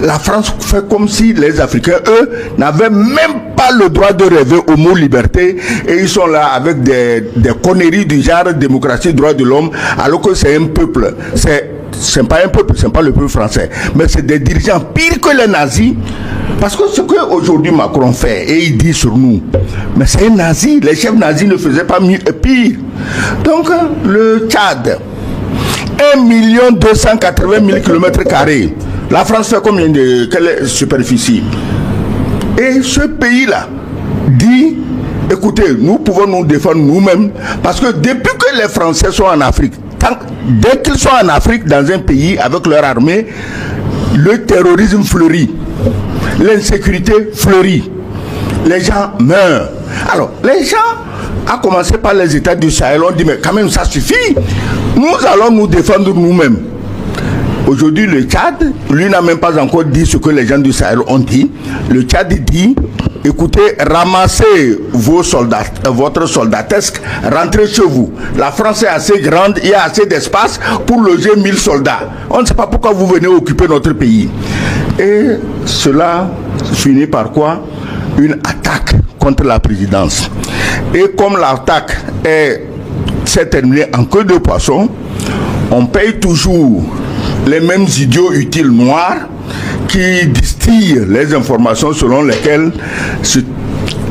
la France fait comme si les Africains, eux, n'avaient même pas le droit de rêver au mot liberté, et ils sont là avec des conneries du genre démocratie, droits de l'homme, alors que c'est un peuple. C'est pas un peuple, c'est pas le peuple français, mais c'est des dirigeants pires que les nazis. Parce que ce qu'aujourd'hui Macron fait, et il dit sur nous, mais c'est un nazi, les chefs nazis ne faisaient pas mieux et pire. Donc le Tchad, 1 280 000 km². La France fait combien de quelle superficie? Et ce pays-là dit, écoutez, nous pouvons nous défendre nous-mêmes, parce que depuis que les Français sont en Afrique, dès qu'ils sont en Afrique, dans un pays, avec leur armée, le terrorisme fleurit, l'insécurité fleurit, les gens meurent. Alors, les gens, à commencer par les États du Sahel, ont dit, mais quand même, ça suffit, nous allons nous défendre nous-mêmes. Aujourd'hui, le Tchad, lui n'a même pas encore dit ce que les gens du Sahel ont dit. Le Tchad dit, écoutez, ramassez vos soldats, votre soldatesque, rentrez chez vous. La France est assez grande, il y a assez d'espace pour loger 1000 soldats. On ne sait pas pourquoi vous venez occuper notre pays. Et cela finit par quoi? Une attaque contre la présidence. Et comme l'attaque s'est terminée en queue de poisson, on paye toujours les mêmes idiots utiles noirs qui distillent les informations selon lesquelles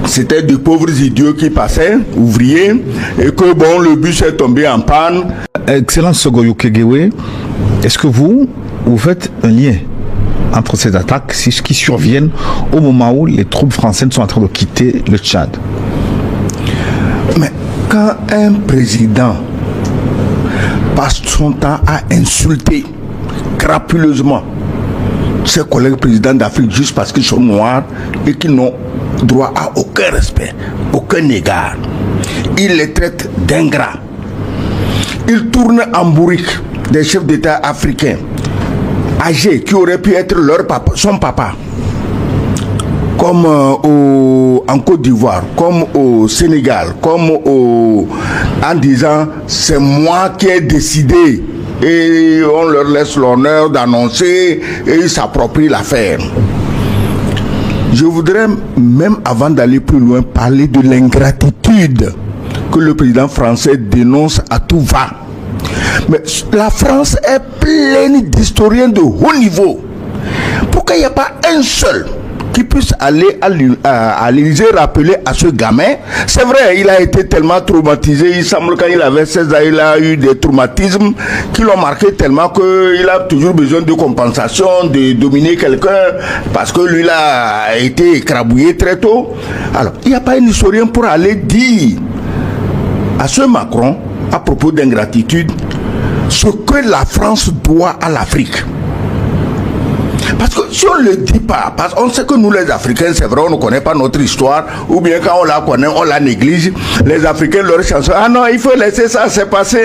c'était de pauvres idiots qui passaient, ouvriers, et que bon, le bus est tombé en panne. Excellence Sogoyou Kegewe, est-ce que vous faites un lien entre ces attaques qui surviennent au moment où les troupes françaises sont en train de quitter le Tchad? Mais quand un président passe son temps à insulter crapuleusement ses collègues présidents d'Afrique juste parce qu'ils sont noirs et qu'ils n'ont droit à aucun respect, aucun égard, il les traite d'ingrats. Il tourne en bourrique des chefs d'État africains âgés qui auraient pu être son papa, comme en Côte d'Ivoire, comme au Sénégal, comme en disant c'est moi qui ai décidé, et on leur laisse l'honneur d'annoncer et ils s'approprient l'affaire. Je voudrais, même avant d'aller plus loin, parler de l'ingratitude que le président français dénonce à tout va. Mais la France est pleine d'historiens de haut niveau. Pourquoi il n'y a pas un seul qui puisse aller à l'Élysée rappeler à ce gamin? C'est vrai, il a été tellement traumatisé. Il semble quand il avait 16 ans, il a eu des traumatismes qui l'ont marqué tellement qu'il a toujours besoin de compensation, de dominer quelqu'un, parce que lui là a été écrabouillé très tôt. Alors, il n'y a pas un historien pour aller dire à ce Macron, à propos d'ingratitude, ce que la France doit à l'Afrique. Parce que si on ne le dit pas, parce qu'on sait que nous les Africains, c'est vrai, on ne connaît pas notre histoire, ou bien quand on la connaît, on la néglige. Les Africains, leur chanson, ah non, il faut laisser ça se passer,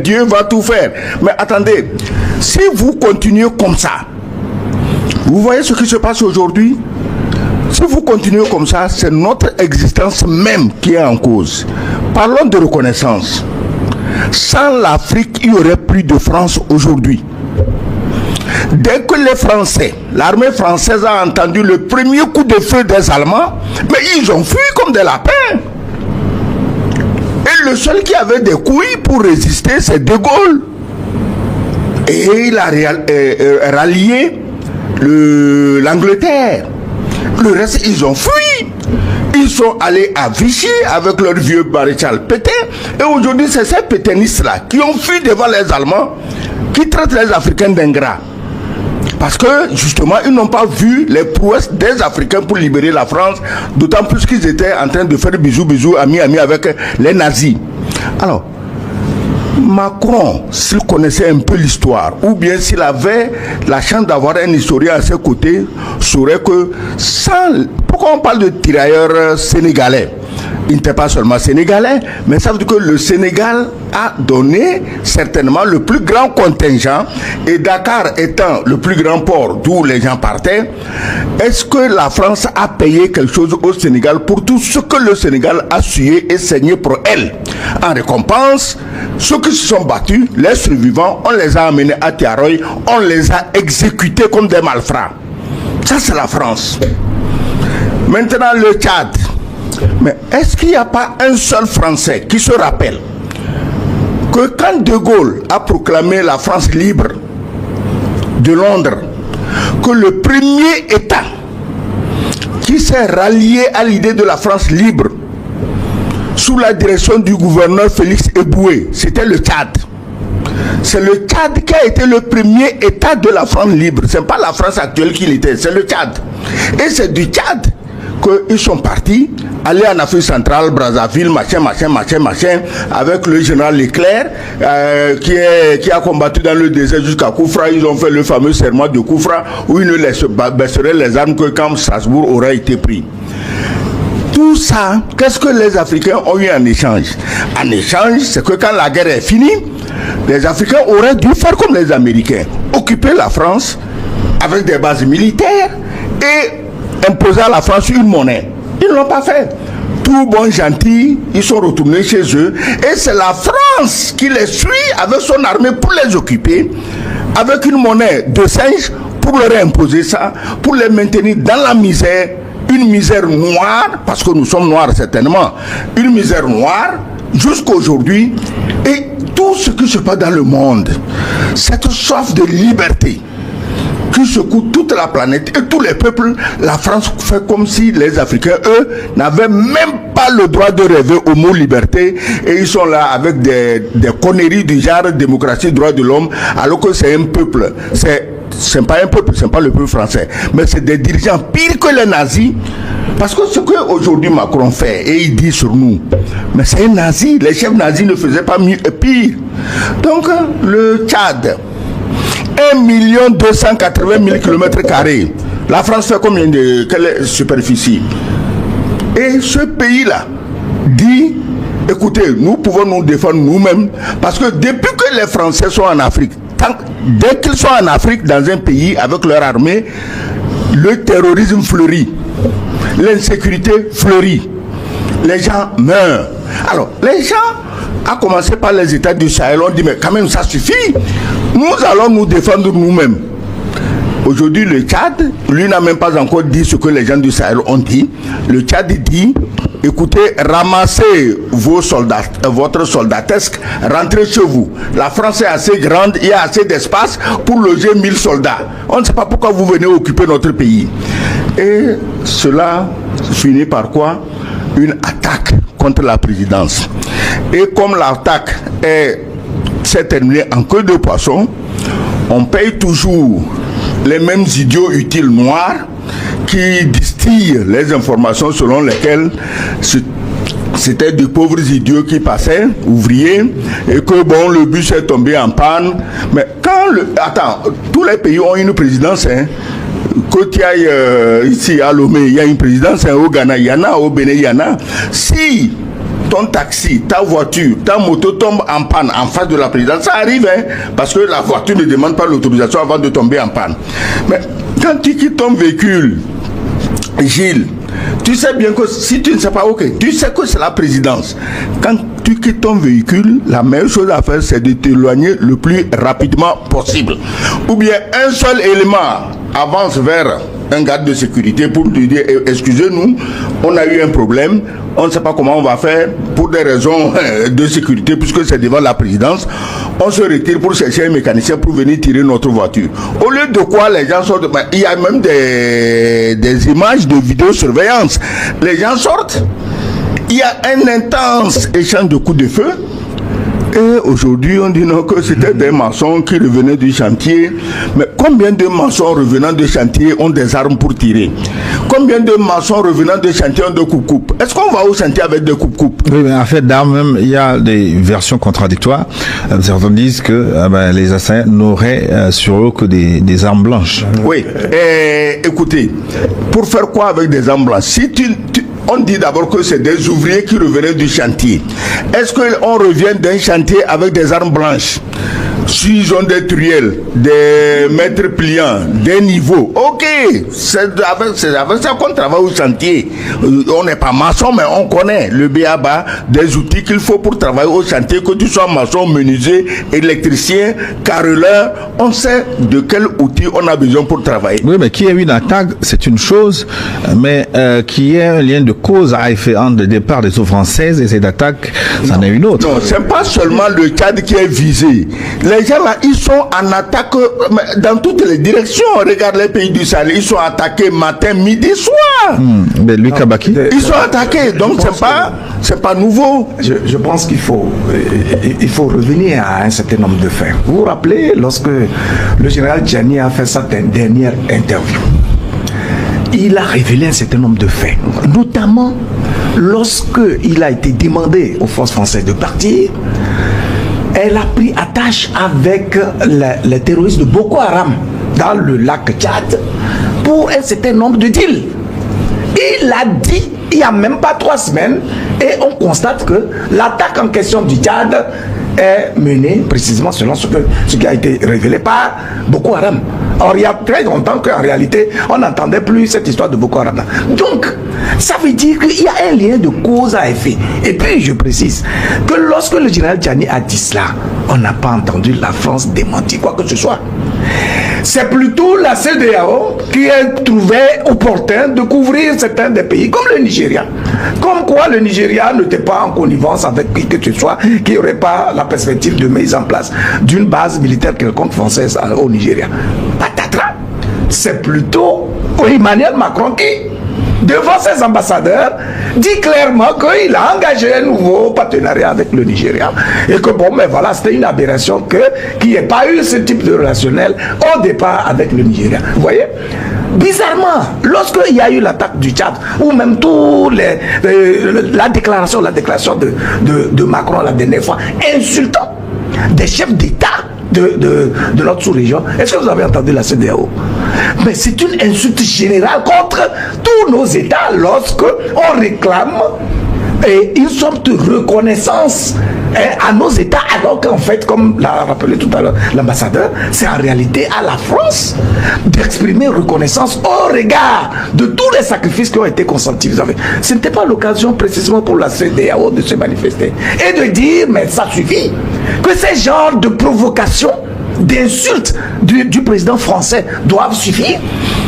Dieu va tout faire. Mais attendez, si vous continuez comme ça, vous voyez ce qui se passe aujourd'hui? Si vous continuez comme ça, c'est notre existence même qui est en cause. Parlons de reconnaissance. Sans l'Afrique, il n'y aurait plus de France aujourd'hui. Dès que les Français, l'armée française a entendu le premier coup de feu des Allemands, mais ils ont fui comme des lapins. Et le seul qui avait des couilles pour résister, c'est De Gaulle. Et il a rallié l'Angleterre. Le reste, ils ont fui. Ils sont allés à Vichy avec leur vieux maréchal Pétain. Et aujourd'hui, c'est ces pétainistes-là qui ont fui devant les Allemands, qui traitent les Africains d'ingrats. Parce que, justement, ils n'ont pas vu les prouesses des Africains pour libérer la France, d'autant plus qu'ils étaient en train de faire bisous, amis avec les nazis. Alors, Macron, s'il connaissait un peu l'histoire, ou bien s'il avait la chance d'avoir un historien à ses côtés, saurait que pourquoi on parle de tirailleurs sénégalais? Il n'était pas seulement sénégalais, mais ça veut dire que le Sénégal a donné certainement le plus grand contingent, et Dakar étant le plus grand port d'où les gens partaient, est-ce que la France a payé quelque chose au Sénégal pour tout ce que le Sénégal a sué et saigné pour elle? En récompense, ceux qui se sont battus, les survivants, on les a amenés à Tiaroy, on les a exécutés comme des malfrats. Ça, c'est la France. Maintenant, le Tchad. Mais est-ce qu'il n'y a pas un seul Français qui se rappelle que quand De Gaulle a proclamé la France libre de Londres, que le premier État qui s'est rallié à l'idée de la France libre sous la direction du gouverneur Félix Éboué, c'était le Tchad. C'est le Tchad qui a été le premier État de la France libre. Ce n'est pas la France actuelle qui l'était, c'est le Tchad. Et c'est du Tchad qu'ils sont partis, aller en Afrique centrale, Brazzaville, machin, avec le général Leclerc, qui a combattu dans le désert jusqu'à Koufra. Ils ont fait le fameux serment de Koufra, où ils ne baisseraient les armes que quand Strasbourg aurait été pris. Tout ça, qu'est-ce que les Africains ont eu en échange? En échange, c'est que quand la guerre est finie, les Africains auraient dû faire comme les Américains, occuper la France avec des bases militaires et imposer à la France une monnaie. Ils ne l'ont pas fait. Tout bon gentil, ils sont retournés chez eux et c'est la France qui les suit avec son armée pour les occuper, avec une monnaie de singe pour leur imposer ça, pour les maintenir dans la misère, une misère noire, parce que nous sommes noirs certainement, une misère noire jusqu'à aujourd'hui. Et tout ce qui se passe dans le monde, cette soif de liberté qui secoue toute la planète et tous les peuples, la France fait comme si les Africains, eux, n'avaient même pas le droit de rêver au mot liberté, et ils sont là avec des conneries du genre démocratie, droit de l'homme, alors que c'est un peuple. C'est pas un peuple, c'est pas le peuple français, mais c'est des dirigeants pires que les nazis. Parce que ce qu'aujourd'hui Macron fait, et il dit sur nous, mais c'est un nazi, les chefs nazis ne faisaient pas mieux et pire. Donc, le Tchad, 1 280 000 km². La France fait combien de quelle superficie? Et ce pays-là dit, écoutez, nous pouvons nous défendre nous-mêmes, parce que depuis que les Français sont en Afrique, dès qu'ils sont en Afrique, dans un pays, avec leur armée, le terrorisme fleurit, l'insécurité fleurit, les gens meurent. Alors, les gens, à commencer par les États du Sahel, ont dit, mais quand même, ça suffit. Nous allons nous défendre nous-mêmes. Aujourd'hui, le Tchad, lui n'a même pas encore dit ce que les gens du Sahel ont dit. Le Tchad dit, écoutez, ramassez vos soldats, votre soldatesque, rentrez chez vous. La France est assez grande, il y a assez d'espace pour loger 1000 soldats. On ne sait pas pourquoi vous venez occuper notre pays. Et cela finit par quoi? Une attaque contre la présidence. Et comme l'attaque s'est terminée en queue de poisson, on paye toujours les mêmes idiots utiles noirs qui distillent les informations selon lesquelles c'était de pauvres idiots qui passaient, ouvriers, et que bon, le bus est tombé en panne. Mais quand tous les pays ont une présidence, hein. Que tu ailles ici à Lomé, il y a une présidence, hein, au Ghana, il y en a, au Bénin, il y en a. Si ton taxi, ta voiture, ta moto tombe en panne en face de la présidence, ça arrive, hein, parce que la voiture ne demande pas l'autorisation avant de tomber en panne. Mais quand tu quittes ton véhicule, Gilles, tu sais bien que si tu ne sais pas, ok, tu sais que c'est la présidence. Quand tu quittes ton véhicule, la meilleure chose à faire, c'est de t'éloigner le plus rapidement possible. Ou bien un seul élément avance vers un garde de sécurité pour te dire, excusez-nous, on a eu un problème, on ne sait pas comment on va faire pour des raisons de sécurité, puisque c'est devant la présidence. On se retire pour chercher un mécanicien pour venir tirer notre voiture. Au lieu de quoi les gens sortent, il y a même des images de vidéosurveillance. Les gens sortent, il y a un intense échange de coups de feu. Et aujourd'hui, on dit non, que c'était des maçons qui revenaient du chantier. Mais combien de maçons revenant du chantier ont des armes pour tirer? Combien de maçons revenant du chantier ont des coupe-coupe? Est-ce qu'on va au chantier avec des coupe-coupe? Oui, mais en fait, d'armes, même, il y a des versions contradictoires. Certains disent que les assaillants n'auraient sur eux que des armes blanches. Oui. Écoutez, pour faire quoi avec des armes blanches? Si on dit d'abord que c'est des ouvriers qui revenaient du chantier. Est-ce qu'on revient d'un chantier avec des armes blanches? s'ils ont des truelles, des mètres pliants, des niveaux, ok, c'est avec ça qu'on travaille au chantier. On n'est pas maçon, mais on connaît le B.A.B.A. des outils qu'il faut pour travailler au chantier, que tu sois maçon, menuisier, électricien, carreleur, on sait de quel outil on a besoin pour travailler. Oui, mais qu'il y ait une attaque, c'est une chose, mais qu'il y ait un lien de cause à effet entre le départ des eaux françaises et cette attaque, c'en est une autre. Non, c'est pas seulement le Tchad qui est visé. Les gens là, ils sont en attaque dans toutes les directions. Regarde les pays du Sahel, ils sont attaqués matin, midi, soir. Mais Louis Kabaki, Ils sont attaqués, donc c'est pas nouveau. Je pense qu'il faut revenir à un certain nombre de faits. Vous vous rappelez, lorsque le général Tchiani a fait sa dernière interview, il a révélé un certain nombre de faits, notamment lorsqu'il a été demandé aux forces françaises de partir. Elle a pris attache avec les terroristes de Boko Haram dans le lac Tchad pour un certain nombre de deals. Il a dit il n'y a même pas 3 semaines et on constate que l'attaque en question du Tchad est menée précisément selon ce qui a été révélé par Boko Haram. Or, il y a très longtemps qu'en réalité, on n'entendait plus cette histoire de Boko Haram. Donc, ça veut dire qu'il y a un lien de cause à effet. Et puis, je précise que lorsque le général Tchiani a dit cela, on n'a pas entendu la France démentir quoi que ce soit. C'est plutôt la CEDEAO qui a trouvé opportun de couvrir certains des pays, comme le Nigeria. Comme quoi le Nigeria n'était pas en connivence avec qui que ce soit, qui n'aurait pas la perspective de mise en place d'une base militaire quelconque française au Nigeria. Patatras, c'est plutôt Emmanuel Macron qui, devant ses ambassadeurs, dit clairement qu'il a engagé un nouveau partenariat avec le Nigeria et que bon, mais voilà, c'était une aberration qu'il n'y ait pas eu ce type de relationnel au départ avec le Nigeria. Vous voyez? Bizarrement, lorsqu'il y a eu l'attaque du Tchad, ou même la déclaration de Macron la dernière fois, insultant des chefs d'État de notre sous-région, est-ce que vous avez entendu la CEDEAO? Mais c'est une insulte générale contre tous nos États lorsque on réclame une sorte de reconnaissance à nos États, alors qu'en fait, comme l'a rappelé tout à l'heure l'ambassadeur, c'est en réalité à la France d'exprimer reconnaissance au regard de tous les sacrifices qui ont été consentis. Vous savez, ce n'était pas l'occasion précisément pour la CEDEAO de se manifester et de dire, mais ça suffit, que ces genres de provocations, d'insultes du président français doivent suffire,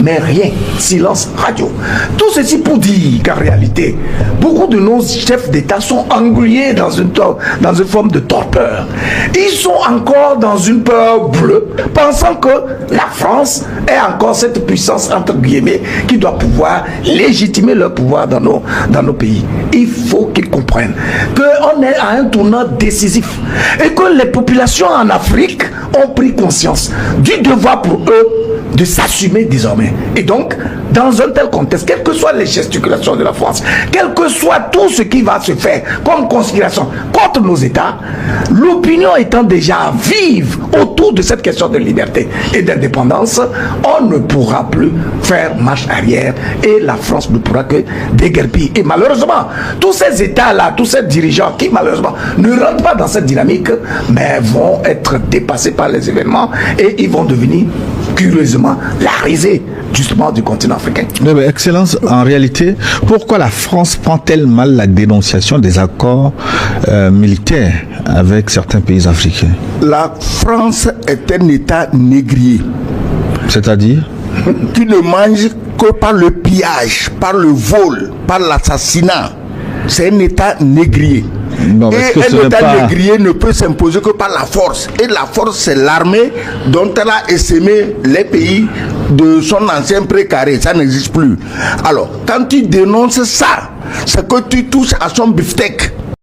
mais rien, silence radio. Tout ceci pour dire qu'en réalité, beaucoup de nos chefs d'État sont englués dans une forme de torpeur. Ils sont encore dans une peur bleue, pensant que la France est encore cette puissance, entre guillemets, qui doit pouvoir légitimer leur pouvoir dans nos pays. Il faut qu'ils comprennent qu'on est à un tournant décisif et que les populations en Afrique ont pris conscience du devoir pour eux de s'assumer désormais. Et donc, dans un tel contexte, quelles que soient les gesticulations de la France, quel que soit tout ce qui va se faire comme conspiration contre nos États, l'opinion étant déjà vive autour de cette question de liberté et d'indépendance, on ne pourra plus faire marche arrière et la France ne pourra que déguerpir. Et malheureusement, tous ces États-là, tous ces dirigeants qui malheureusement ne rentrent pas dans cette dynamique, mais vont être dépassés par les événements et ils vont devenir curieusement la risée justement du continent africain. Mais Excellence, en réalité, pourquoi la France prend-elle mal la dénonciation des accords militaires avec certains pays africains? La France est un État négrier. C'est-à-dire? Qui ne mange que par le pillage, par le vol, par l'assassinat. C'est un État négrier. Non, et un État négrier ne peut s'imposer que par la force. Et la force, c'est l'armée dont elle a essaimé les pays de son ancien précaré. Ça n'existe plus. Alors, quand tu dénonces ça, c'est que tu touches à son beefsteak.